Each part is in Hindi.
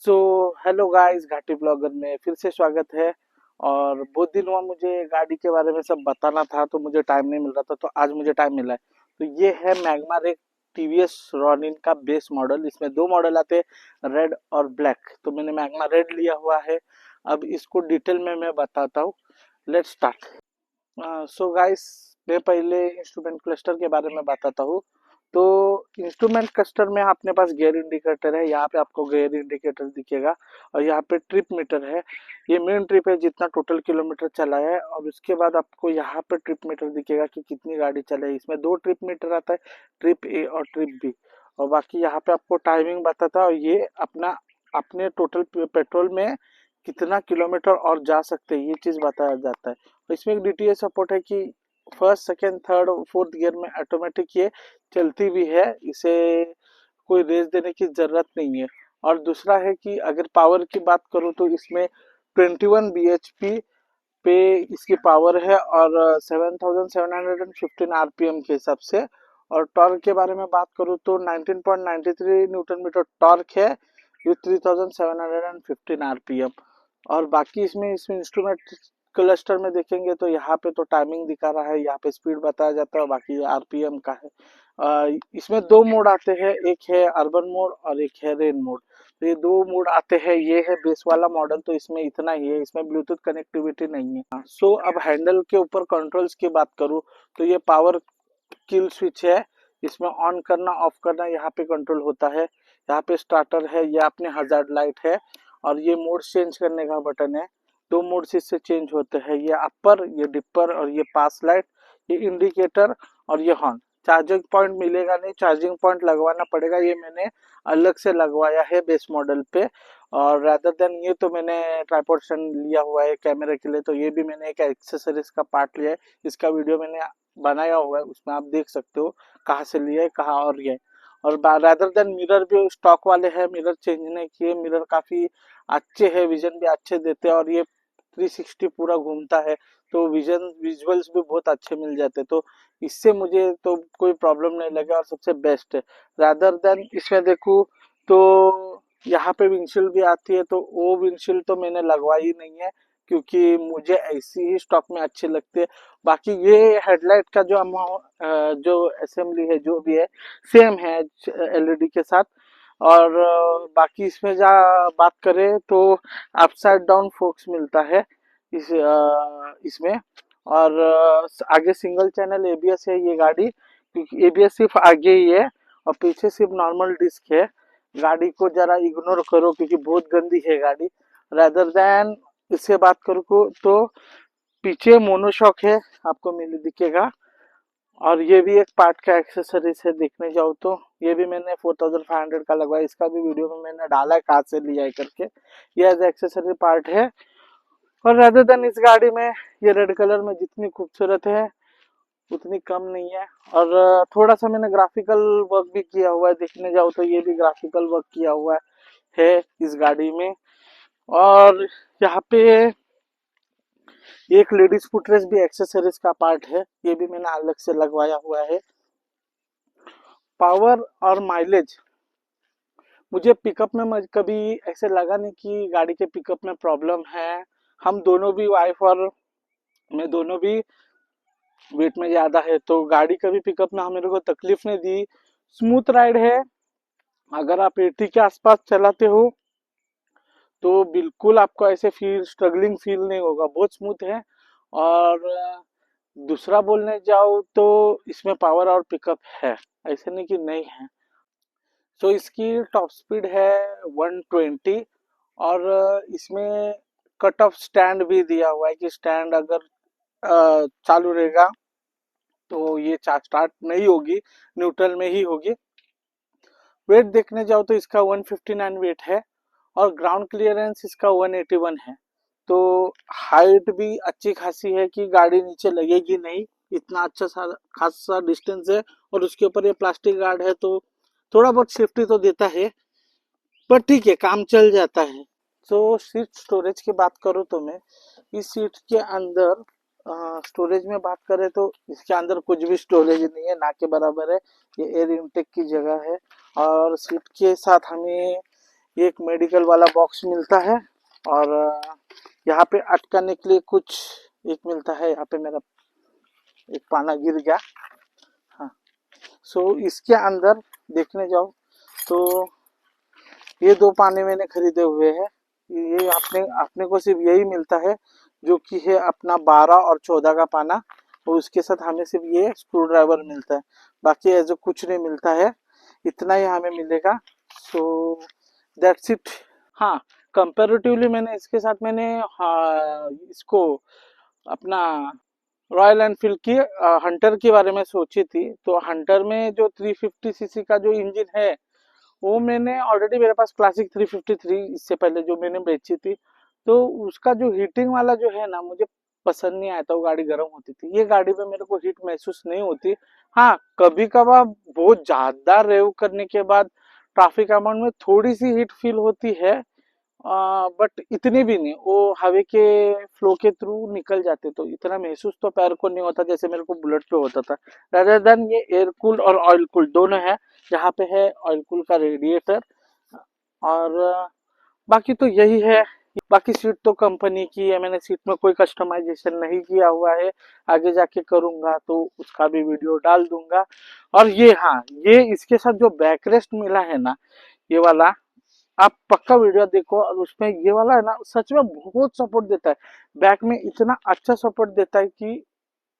सो हेलो गाइस, घाटी ब्लॉगर में फिर से स्वागत है। और बहुत दिन हुआ मुझे गाड़ी के बारे में सब बताना था, तो मुझे टाइम नहीं मिल रहा था, तो आज मुझे टाइम मिला है। तो ये है मैग्मा रेक टीवीएस रॉनिन का बेस मॉडल। इसमें दो मॉडल आते हैं, रेड और ब्लैक। तो मैंने मैग्मा रेड लिया हुआ है। अब इसको डिटेल में मैं बताता हूँ। Let's start. सो गाइस, मैं पहले इंस्ट्रूमेंट क्लस्टर के बारे में बताता हूँ। तो इंस्ट्रूमेंट क्लस्टर में अपने पास गियर इंडिकेटर है। यहाँ पे आपको गियर इंडिकेटर दिखेगा और यहाँ पे ट्रिप मीटर है। ये मेन ट्रिप है, जितना टोटल किलोमीटर चला है। और उसके बाद आपको यहाँ पे ट्रिप मीटर दिखेगा कि कितनी गाड़ी चलाई। इसमें दो ट्रिप मीटर आता है, ट्रिप ए और ट्रिप बी। और बाकी यहाँ पे आपको टाइमिंग बताता है, और ये अपना अपने टोटल पेट्रोल में कितना किलोमीटर और जा सकते हैं, ये चीज बताया जाता है। तो इसमें एक डीटीए सपोर्ट है कि first second third fourth gear में ऑटोमेटिक ये चलती भी है। इसे कोई रेस देने की जरूरत नहीं है। और दूसरा है कि अगर पावर की बात करूँ तो इसमें 21 bhp पे इसकी पावर है, और 7715 आरपीएम के हिसाब से। और टॉर्क के बारे में बात करूँ तो 19.93 न्यूटन मीटर टॉर्क है विथ 3715 आरपीएम। और बाकी इसमें इंस्ट्रूमेंट क्लस्टर में देखेंगे तो यहाँ पे तो टाइमिंग दिखा रहा है, यहाँ पे स्पीड बताया जाता है, बाकी आरपीएम का है। इसमें दो मोड आते हैं, एक है अर्बन मोड और एक है रेन मोड। तो ये दो मोड आते हैं। ये है बेस वाला मॉडल, तो इसमें इतना ही है, इसमें ब्लूटूथ कनेक्टिविटी नहीं है। सो अब हैंडल के ऊपर कंट्रोल्स की बात करूँ तो ये पावर किल स्विच है। इसमें ऑन करना ऑफ करना यहाँ पे कंट्रोल होता है। यहाँ पे स्टार्टर है, ये अपने हजार्ड लाइट है। और ये मोड चेंज करने का बटन है। दो मोड से इससे चेंज होते हैं, ये अपर, ये डिपर, और ये पास लाइट, ये इंडिकेटर, और ये हॉर्न। चार्जिंग पॉइंट मिलेगा नहीं, चार्जिंग पॉइंट लगवाना पड़ेगा। ये मैंने अलग से लगवाया है बेस मॉडल पे। और रादर देन ये तो मैंने ट्राइपॉड स्टैंड लिया हुआ है कैमरे के लिए, तो ये भी मैंने एक एक्सेसरीज का पार्ट लिया है। इसका वीडियो मैंने बनाया हुआ है, उसमें आप देख सकते हो कहाँ से लिया है, कहाँ और ये। और रादर देन मिरर भी स्टॉक वाले हैं, मिरर चेंज नहीं किए। मिरर काफी अच्छे हैं, विजन भी अच्छे देते हैं, और ये 360 पूरा घूमता है, तो विजुअल्स भी बहुत अच्छे मिल जाते। तो इससे मुझे तो कोई प्रॉब्लम नहीं लगा, और सबसे बेस्ट है। रादर देन इसमें देखूँ तो यहाँ पे विंडशील्ड भी आती है, तो वो विंडशील्ड तो मैंने लगवाई नहीं है, क्योंकि मुझे ऐसी ही स्टॉक में अच्छे लगते हैं। बाकी ये हेडलाइट का जो असेंबली है, जो भी है, सेम है एलईडी के साथ। और बाकी इसमें बात करें तो अपसाइड डाउन फोक्स मिलता है इसमें। और आगे सिंगल चैनल एबीएस है ये गाड़ी, क्योंकि एबीएस सिर्फ आगे ही है और पीछे सिर्फ नॉर्मल डिस्क है। गाड़ी को जरा इग्नोर करो, क्योंकि बहुत गंदी है गाड़ी। रादर देन इससे बात करूँ तो पीछे मोनोशॉक है, आपको मिल दिखेगा। और ये भी एक पार्ट का एक्सेसरीज है, देखने जाओ तो। ये भी मैंने 4500 का लगवाया, इसका भी वीडियो में मैंने डाला है कहाँ से लिया है करके। ये एज एक्सेसरी पार्ट है। और रादर देन इस गाड़ी में ये रेड कलर में जितनी खूबसूरत है उतनी कम नहीं है। और थोड़ा सा मैंने ग्राफिकल वर्क भी किया हुआ है, देखने जाओ तो ये भी ग्राफिकल वर्क किया हुआ है इस गाड़ी में। और यहाँ पे एक लेडीज फुटरेस्ट भी एक्सेसरीज का पार्ट है, ये भी मैंने अलग से लगवाया हुआ है। पावर और माइलेज, मुझे पिकअप में कभी ऐसे लगा नहीं कि गाड़ी के पिकअप में प्रॉब्लम है। हम दोनों भी, वाइफ और मैं दोनों भी वेट में ज्यादा है, तो गाड़ी कभी पिकअप में हमें को तकलीफ नहीं दी। स्मूथ राइड है। अगर आप 80 के आसपास चलाते हो तो बिल्कुल आपको ऐसे स्ट्रगलिंग फील नहीं होगा, बहुत स्मूथ है। और दूसरा बोलने जाओ तो इसमें पावर और पिकअप है, ऐसे नहीं कि नहीं है। तो इसकी टॉप स्पीड है 120। और इसमें कट ऑफ स्टैंड भी दिया हुआ है कि स्टैंड अगर चालू रहेगा तो ये चार्ज स्टार्ट नहीं होगी, न्यूट्रल में ही होगी। वेट देखने जाओ तो इसका 159 वेट है, और ग्राउंड क्लियरेंस इसका 181 है। तो हाइट भी अच्छी खासी है कि गाड़ी नीचे लगेगी नहीं, इतना अच्छा सा खासा डिस्टेंस है। और उसके ऊपर ये प्लास्टिक गार्ड है, तो थोड़ा बहुत सेफ्टी तो देता है, पर ठीक है, काम चल जाता है। तो सीट स्टोरेज की बात करूँ तो मैं इस सीट के अंदर स्टोरेज में बात करें तो इसके अंदर कुछ भी स्टोरेज नहीं है, ना के बराबर है। ये एयर इनटेक की जगह है। और सीट के साथ हमें ये एक मेडिकल वाला बॉक्स मिलता है और यहाँ पे अटकाने के लिए कुछ एक मिलता है। यहाँ पे मेरा एक पाना गिर गया। हाँ, सो इसके अंदर देखने जाओ तो ये दो पाने मैंने खरीदे हुए हैं। ये अपने अपने को सिर्फ यही मिलता है, जो कि है अपना 12 और 14 का पाना, और उसके साथ हमें सिर्फ ये स्क्रू ड्राइवर मिलता है। बाकी ऐसा कुछ नहीं मिलता है, इतना ही हमें मिलेगा। So that's it. हाँ, कंपैरेटिवली मैंने इसके साथ मैंने हाँ, इसको अपना रॉयल एनफील्ड की हंटर के बारे में सोची थी। तो हंटर में जो 350 सीसी का जो इंजन है, वो मैंने ऑलरेडी, मेरे पास क्लासिक 353 इससे पहले जो मैंने बेची थी, तो उसका जो हीटिंग वाला जो है ना, मुझे पसंद नहीं आता। वो गाड़ी गर्म होती थी। ये गाड़ी में मेरे को हीट महसूस नहीं होती। हाँ, कभी कभार बहुत ज्यादा रेव करने के बाद ट्रैफिक अमाउंट में थोड़ी सी हीट फील होती है, बट इतनी भी नहीं। वो हवा के फ्लो के थ्रू निकल जाते, तो इतना महसूस तो पैर को नहीं होता जैसे मेरे को बुलेट पे होता था। रादर देन ये एयर कूल्ड और ऑयल कूल्ड दोनों है। जहाँ पे है ऑयल कूल का रेडिएटर, और बाकी तो यही है। बाकी सीट तो कंपनी की है, मैंने सीट में कोई कस्टमाइजेशन नहीं किया हुआ है। आगे जाके करूंगा तो उसका भी वीडियो डाल दूंगा। और ये, हाँ, ये इसके साथ जो बैकरेस्ट मिला है ना, ये वाला, आप पक्का वीडियो देखो। और उसमें ये वाला है ना, सच में बहुत सपोर्ट देता है। बैक में इतना अच्छा सपोर्ट देता है कि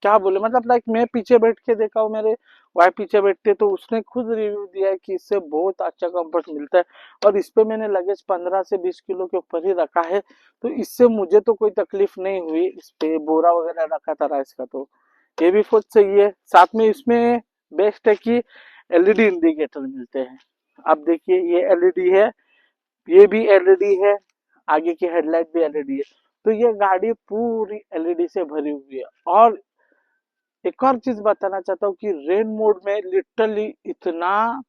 क्या बोले, मतलब लाइक मैं पीछे बैठ के देखा हूँ, मेरे वाइफ पीछे बैठते, तो उसने खुद रिव्यू दिया है कि इससे बहुत अच्छा कंफर्ट मिलता है। और इस पे मैंने लगेज 15 से 20 किलो के ऊपर ही रखा है, तो इससे मुझे तो कोई तकलीफ नहीं हुई। इस पे बोरा वगैरह रखा था राइस का, तो ये भी बहुत सही है। साथ में इसमें बेस्ट है कि एलईडी इंडिकेटर मिलते हैं। अब देखिए, ये एलईडी है, ये भी एलईडी है, आगे की हेडलाइट भी एलईडी है। तो ये गाड़ी पूरी एलईडी से भरी हुई है। और एक और चीज बताना चाहता हूँ कि रेन मोड में लिटरली इतना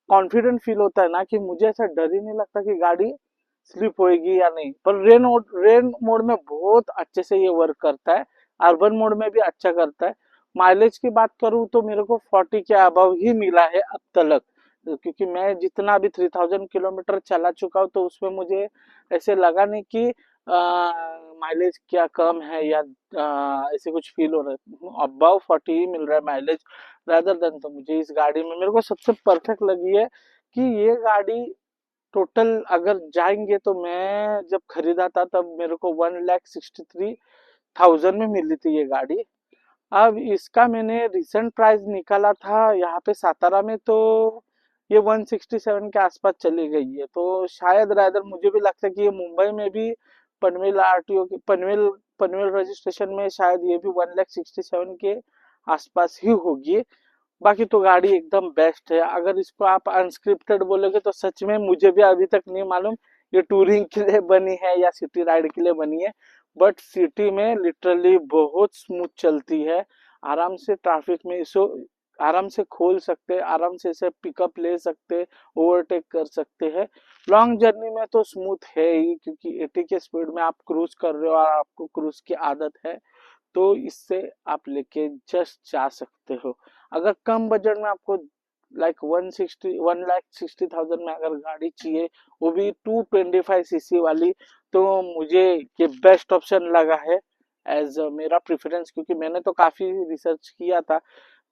कॉन्फिडेंट फील होता है ना, कि मुझे ऐसा डर ही नहीं लगता कि गाड़ी स्लिप होएगी या नहीं। पर रेन मोड में बहुत अच्छे से ये वर्क करता है। अर्बन मोड में भी अच्छा करता है। माइलेज की बात करूं तो मेरे को 40 के अबव ही मिला है अब तक, क्योंकि मैं जितना भी 3000 किलोमीटर चला चुका हूं, तो उसमें मुझे ऐसे लगा नहीं कि माइलेज क्या कम है या ऐसे कुछ फील हो रहा है। अबव 40 ही मिल रहा है माइलेज रादर देन। तो मुझे इस गाड़ी में मेरे को सबसे परफेक्ट लगी है कि ये गाड़ी टोटल अगर जाएंगे, तो मैं जब खरीदा था तब मेरे को 1,63,000 में मिली थी ये गाड़ी। अब इसका मैंने रिसेंट प्राइस निकाला था यहाँ पे सातारा में, तो ये 167 के आसपास चली गई है। तो शायद रादर मुझे भी लगता है कि ये मुंबई में भी पनवेल आरटीओ के पनवेल पनवेल रजिस्ट्रेशन में शायद ये भी 1,67 के आसपास ही होगी। बाकी तो गाड़ी एकदम बेस्ट है। अगर इसको आप अनस्क्रिप्टेड बोलोगे तो सच में मुझे भी अभी तक नहीं मालूम ये टूरिंग के लिए बनी है या सिटी राइड के लिए बनी है। बट सिटी में लिटरली बहुत स्मूथ चलती है। आराम से ट्रैफिक में इसको आराम से खोल सकते हैं, आराम से इसे पिकअप ले सकते हैं, ओवरटेक कर सकते हैं। लॉन्ग जर्नी में तो स्मूथ है ही, क्योंकि 80 के स्पीड में आप क्रूज कर रहे हो और आपको क्रूज की आदत है, तो इससे आप लेके जस्ट जा सकते हो। अगर कम बजट में आपको लाइक 1,60,000 में अगर गाड़ी चाहिए, वो भी 225 सीसी वाली, तो मुझे ये बेस्ट ऑप्शन लगा है एज मेरा प्रेफरेंस। क्योंकि मैंने तो काफी रिसर्च किया था।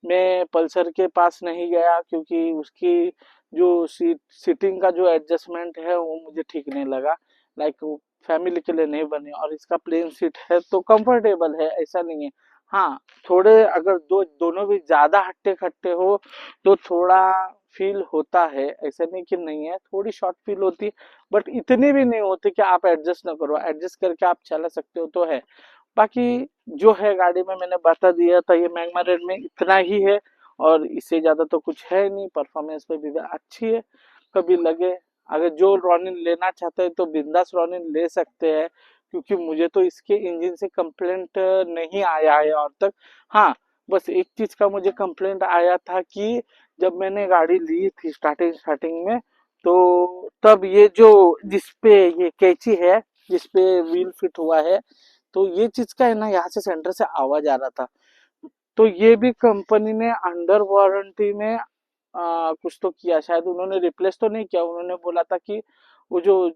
मैं पल्सर के पास नहीं गया, क्योंकि उसकी जो सीटिंग का जो एडजस्टमेंट है वो मुझे ठीक नहीं लगा। लाइक वो फैमिली के लिए नहीं बने, और इसका प्लेन सीट है तो कंफर्टेबल है, ऐसा नहीं है। हाँ, थोड़े अगर दोनों भी ज्यादा हट्टे खट्टे हो तो थोड़ा फील होता है, ऐसा नहीं कि नहीं है, थोड़ी शॉर्ट फील होती है। बट इतनी भी नहीं होती कि आप एडजस्ट ना करो, एडजस्ट करके आप चला सकते हो तो है। बाकी जो है गाड़ी में मैंने बता दिया था, ये मैग्मा रेड में इतना ही है, और इससे ज्यादा तो कुछ है नहीं। परफॉर्मेंस पे भी अच्छी है। कभी लगे, अगर जो रॉनिन लेना चाहते हैं तो बिंदास रॉनिन ले सकते हैं, क्योंकि मुझे तो इसके इंजन से कंप्लेंट नहीं आया है और तक। हाँ, बस एक चीज का मुझे कंप्लेंट आया था कि जब मैंने गाड़ी ली थी स्टार्टिंग स्टार्टिंग में, तो तब ये जो जिसपे ये कैची है, जिसपे व्हील फिट हुआ है, तो ये चीज का है ना, यहाँ से सेंटर से आवाज आ रहा था। तो ये भी कंपनी ने अंडर वारंटी में कुछ तो किया, शायद उन्होंने रिप्लेस तो नहीं किया। उन्होंने बोला था कि वो जो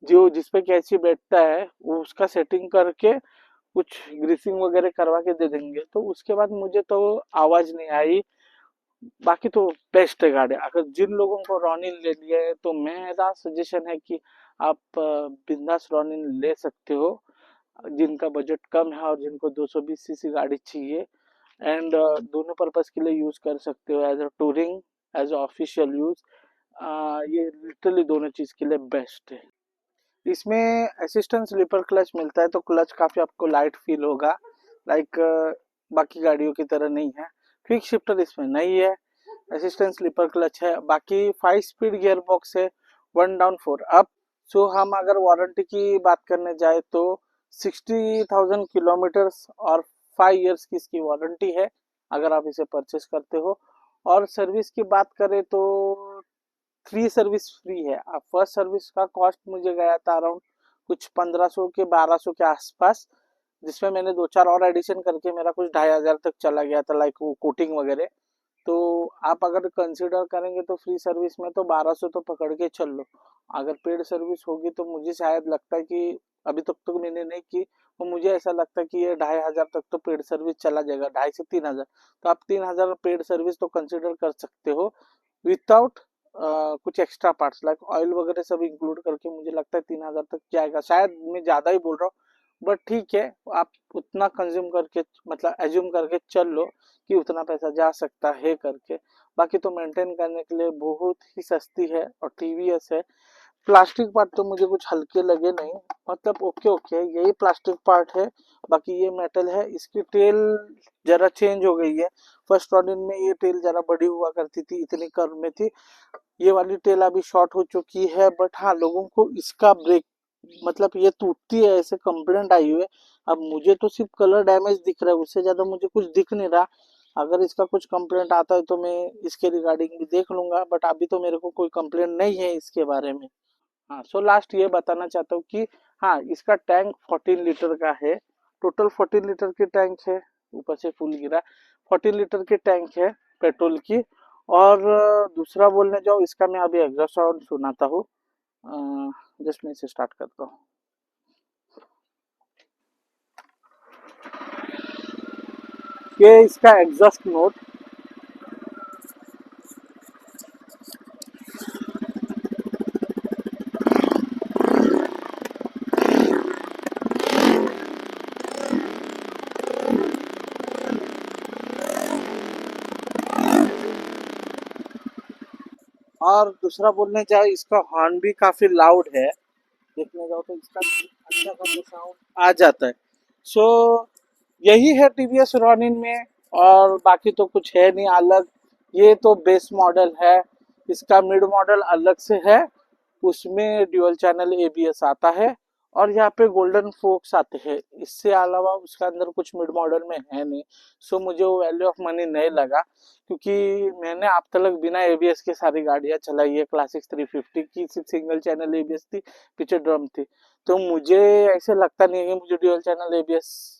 जो जिस पे कैची बैठता है वो उसका सेटिंग करके कुछ ग्रीसिंग वगैरह करवा के दे देंगे। तो उसके बाद मुझे तो आवाज नहीं आई। बाकी तो बेस्ट है गाड़ी। अगर जिन लोगों को रॉनिन ले लिया है तो मेरा सजेशन है कि आप बिंदास रॉनिन ले सकते हो, जिनका बजट कम है और जिनको 220 सीसी गाड़ी चाहिए। एंड दोनों पर्पस के लिए यूज कर सकते हो, as a touring, as a official use. ये लिटरली दोनों चीज के लिए बेस्ट है। इसमें असिस्टेंट स्लीपर क्लच मिलता है तो क्लच काफी आपको लाइट फील होगा, लाइक बाकी गाड़ियों की तरह नहीं है। क्विक शिफ्टर इसमें नहीं है, असिस्टेंट स्लीपर क्लच है। बाकी 5 स्पीड गियर बॉक्स है, 1 डाउन 4 अप। सो हम अगर वारंटी की बात करने जाए तो 60,000 किलोमीटर्स और 5 इयर्स की इसकी वारंटी है अगर आप इसे परचेस करते हो। और सर्विस की बात करें तो 3 सर्विस फ्री है। अब फर्स्ट सर्विस का कॉस्ट मुझे गया था अराउंड कुछ 1500 के 1200 के आसपास, जिसमें मैंने 2-4 और एडिशन करके मेरा कुछ 2500 तक चला गया था, लाइक वो कोटिंग वगैरह। तो आप अगर कंसिडर करेंगे तो फ्री सर्विस में तो 1200 तो पकड़ के चल लो। अगर पेड सर्विस होगी तो मुझे शायद लगता है कि अभी तक तो मैंने नहीं की, तो मुझे ऐसा लगता है कि ये 2500 तक तो पेड सर्विस चला जाएगा, 2500 से 3000। तो आप 3000 पेड सर्विस तो कंसिडर कर सकते हो विदाउट कुछ एक्स्ट्रा पार्ट्स लाइक ऑयल वगैरह सब इंक्लूड करके। मुझे लगता है 3000 तक जाएगा, शायद मैं ज्यादा ही बोल रहा हूँ, बट ठीक है। आप उतना कंज्यूम करके मतलब एज्यूम करके चल लो कि उतना पैसा जा सकता है करके। बाकी तो मेंटेन करने के लिए बहुत ही सस्ती है और टीवीएस है। प्लास्टिक पार्ट तो मुझे कुछ हल्के लगे नहीं, मतलब ओके ओके यही प्लास्टिक पार्ट है। बाकी ये मेटल है। इसकी टेल जरा चेंज हो गई है। फर्स्ट रॉनिन में ये टेल जरा बड़ी हुआ करती थी, इतनी कर्व में थी। ये वाली टेल अभी शॉर्ट हो चुकी है, बट हाँ लोगों को इसका ब्रेक मतलब ये टूटती है ऐसे कंप्लेंट आई हुई है। अब मुझे तो सिर्फ कलर डैमेज दिख रहा है, उससे ज्यादा मुझे कुछ दिख नहीं रहा। अगर इसका कुछ कंप्लेंट आता है तो मैं इसके रिगार्डिंग भी देख लूंगा, बट अभी तो मेरे को कोई कंप्लेंट नहीं है इसके बारे में। हाँ, सो लास्ट ये बताना चाहता हूँ कि हाँ इसका टैंक 14 लीटर का है। टोटल 14 लीटर की टैंक है, ऊपर से फुल गिरा। 14 लीटर की टैंक है पेट्रोल की। और दूसरा बोलने जाओ, इसका मैं अभी एग्जॉस्ट साउंड सुनाता हूँ। जस्ट मैं इसे स्टार्ट करता हूँ। ये इसका एग्जॉस्ट नोट। और दूसरा बोलने जाओ, इसका हॉर्न भी काफी लाउड है। देखने जाओ तो इसका अच्छा खासा साउंड आ जाता है। सो यही है टीवीएस रॉनिन में। और बाकी तो कुछ है नहीं अलग। ये तो बेस मॉडल है। इसका मिड मॉडल अलग से है, उसमें ड्यूअल चैनल एबीएस आता है और यहाँ पे गोल्डन फोक्स आते हैं। इससे अलावा उसका अंदर कुछ मिड मॉडल में है नहीं। सो मुझे वो वैल्यू ऑफ मनी नहीं लगा, क्योंकि मैंने अब तक बिना एबीएस के सारी गाड़ियां चलाई है। क्लासिक 350 की सिर्फ सिंगल चैनल एबीएस थी, पीछे ड्रम थी। तो मुझे ऐसे लगता नहीं है कि मुझे dual channel ABS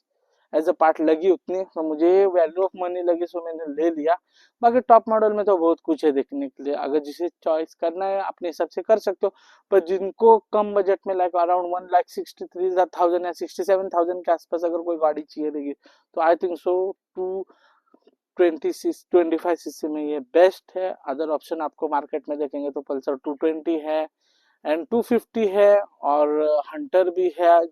as a part लगी उतनी, तो मुझे वैल्यू ऑफ मनी लगी, सो मैंने ले लिया। बाकी टॉप मॉडल में तो बहुत कुछ है देखने के लिए, अगर जिसे चॉइस करना है अपने हिसाब से कर सकते हो। पर जिनको कम बजट में लाइक अराउंड 1,63,000 या 67,000 के आसपास अगर कोई गाड़ी चाहिए रहेगी, तो आई थिंक सो 225 सीसी में ये बेस्ट है। अदर ऑप्शन आपको मार्केट में देखेंगे तो पल्सर 220 है एंड 250 है और हंटर भी है।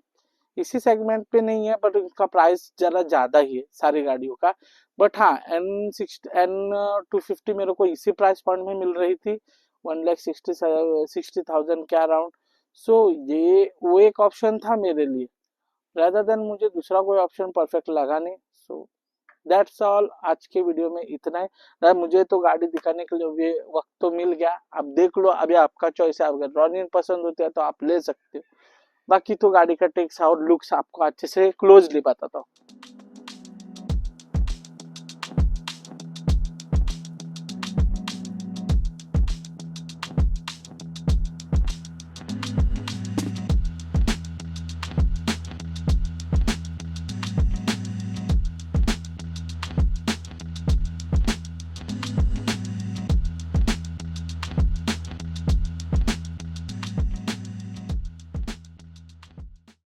इसी सेगमेंट पे नहीं है, बट उनका प्राइस जरा ज्यादा ही है सारी गाड़ियों का। बट हाँ N250 मेरे को इसी प्राइस पॉइंट में मिल रही थी, 1,60,000 के अराउंड। सो ये वो एक ऑप्शन था मेरे लिए, rather देन मुझे दूसरा कोई ऑप्शन परफेक्ट लगा नहीं। So that's all. आज के वीडियो में इतना ही। मुझे तो गाड़ी दिखाने के लिए वक्त तो मिल गया, अब देख लो। अभी आपका चॉइस है, अगर रॉनिन पसंद होती है तो आप ले सकते हो। बाकी तो गाड़ी का टेक्स और लुक्स आपको अच्छे से क्लोजली बताता हूँ।